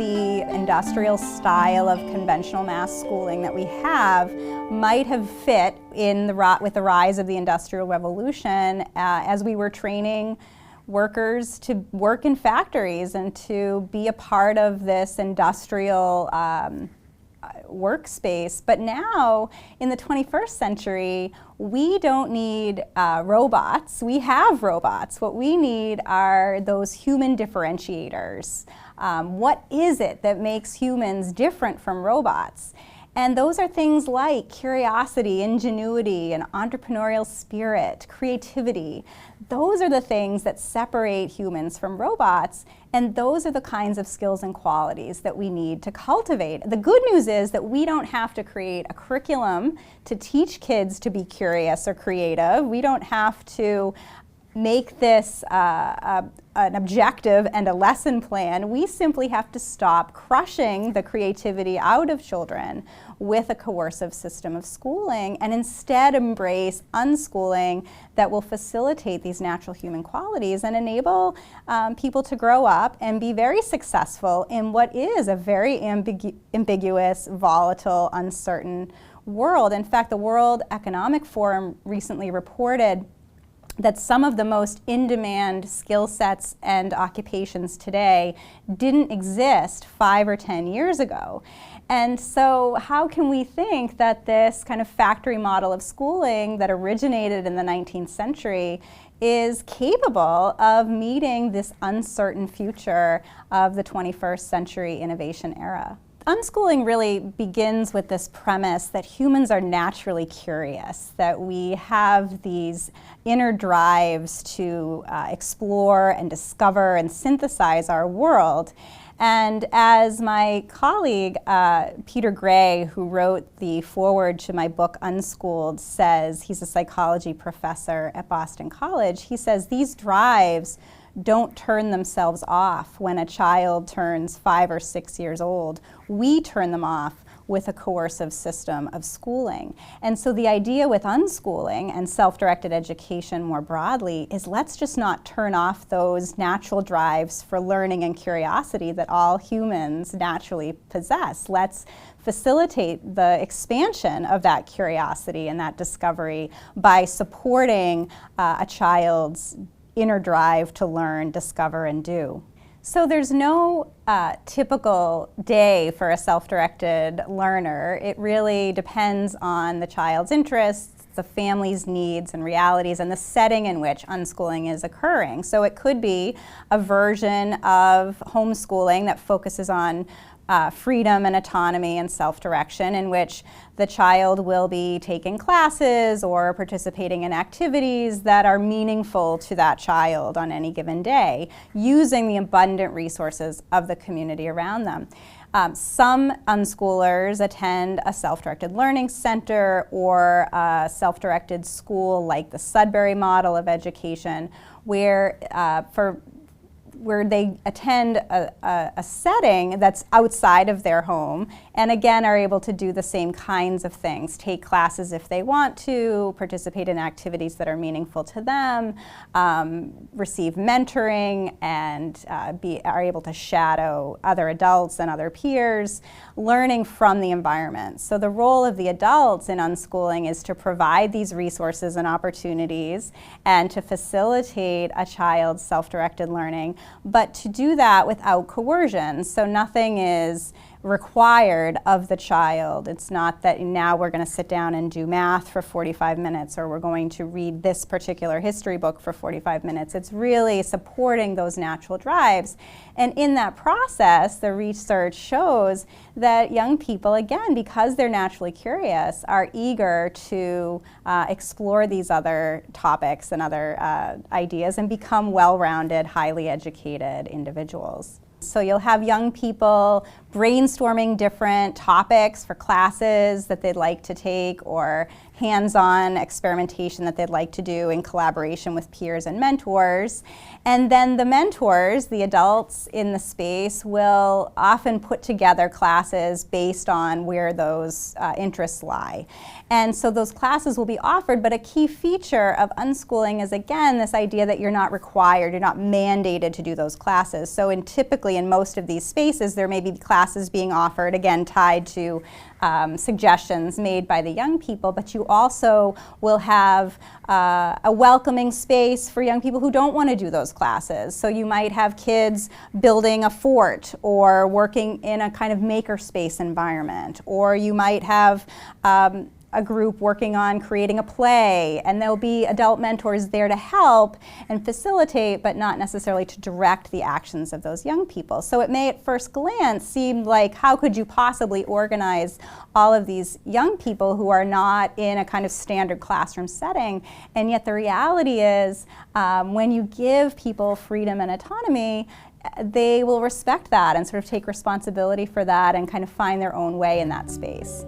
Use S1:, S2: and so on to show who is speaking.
S1: the industrial style of conventional mass schooling that we have might have fit in with the rise of the Industrial Revolution as we were training workers to work in factories and to be a part of this industrial workspace. But now, in the 21st century, we don't need robots. We have robots. What we need are those human differentiators. What is it that makes humans different from robots? And those are things like curiosity, ingenuity, and entrepreneurial spirit, creativity. Those are the things that separate humans from robots, and those are the kinds of skills and qualities that we need to cultivate. The good news is that we don't have to create a curriculum to teach kids to be curious or creative. We don't have to make this an objective and a lesson plan. We simply have to stop crushing the creativity out of children with a coercive system of schooling and instead embrace unschooling that will facilitate these natural human qualities and enable people to grow up and be very successful in what is a very ambiguous, volatile, uncertain world. In fact, the World Economic Forum recently reported that some of the most in-demand skill sets and occupations today didn't exist 5 or 10 years ago. And so how can we think that this kind of factory model of schooling that originated in the 19th century is capable of meeting this uncertain future of the 21st century innovation era? Unschooling really begins with this premise that humans are naturally curious, that we have these inner drives to explore and discover and synthesize our world. And as my colleague, Peter Gray, who wrote the foreword to my book, Unschooled, says, he's a psychology professor at Bowdoin College, he says these drives don't turn themselves off when a child turns 5 or 6 years old. We turn them off with a coercive system of schooling. And so the idea with unschooling and self-directed education more broadly is let's just not turn off those natural drives for learning and curiosity that all humans naturally possess. Let's facilitate the expansion of that curiosity and that discovery by supporting a child's inner drive to learn, discover, and do. So there's no typical day for a self-directed learner. It really depends on the child's interests, the family's needs and realities, and the setting in which unschooling is occurring. So it could be a version of homeschooling that focuses on freedom and autonomy and self-direction, in which the child will be taking classes or participating in activities that are meaningful to that child on any given day, using the abundant resources of the community around them. Some unschoolers attend a self-directed learning center or a self-directed school like the Sudbury model of education, where they attend a setting that's outside of their home and again are able to do the same kinds of things, take classes if they want to, participate in activities that are meaningful to them, receive mentoring, and are able to shadow other adults and other peers, learning from the environment. So the role of the adults in unschooling is to provide these resources and opportunities and to facilitate a child's self-directed learning, but to do that without coercion. So nothing is required of the child. It's not that now we're going to sit down and do math for 45 minutes or we're going to read this particular history book for 45 minutes. It's really supporting those natural drives. And in that process, the research shows that young people, again, because they're naturally curious, are eager to explore these other topics and other ideas and become well-rounded, highly educated individuals. So you'll have young people brainstorming different topics for classes that they'd like to take or hands-on experimentation that they'd like to do in collaboration with peers and mentors. And then the mentors, the adults in the space, will often put together classes based on where those interests lie. And so those classes will be offered, but a key feature of unschooling is, again, this idea that you're not required, you're not mandated to do those classes. So typically in most of these spaces, there may be classes being offered, again, tied to suggestions made by the young people, but you also will have a welcoming space for young people who don't want to do those classes. So you might have kids building a fort or working in a kind of makerspace environment, or you might have a group working on creating a play, and there'll be adult mentors there to help and facilitate, but not necessarily to direct the actions of those young people. So it may at first glance seem like, how could you possibly organize all of these young people who are not in a kind of standard classroom setting? And yet the reality is, when you give people freedom and autonomy, they will respect that and sort of take responsibility for that and kind of find their own way in that space.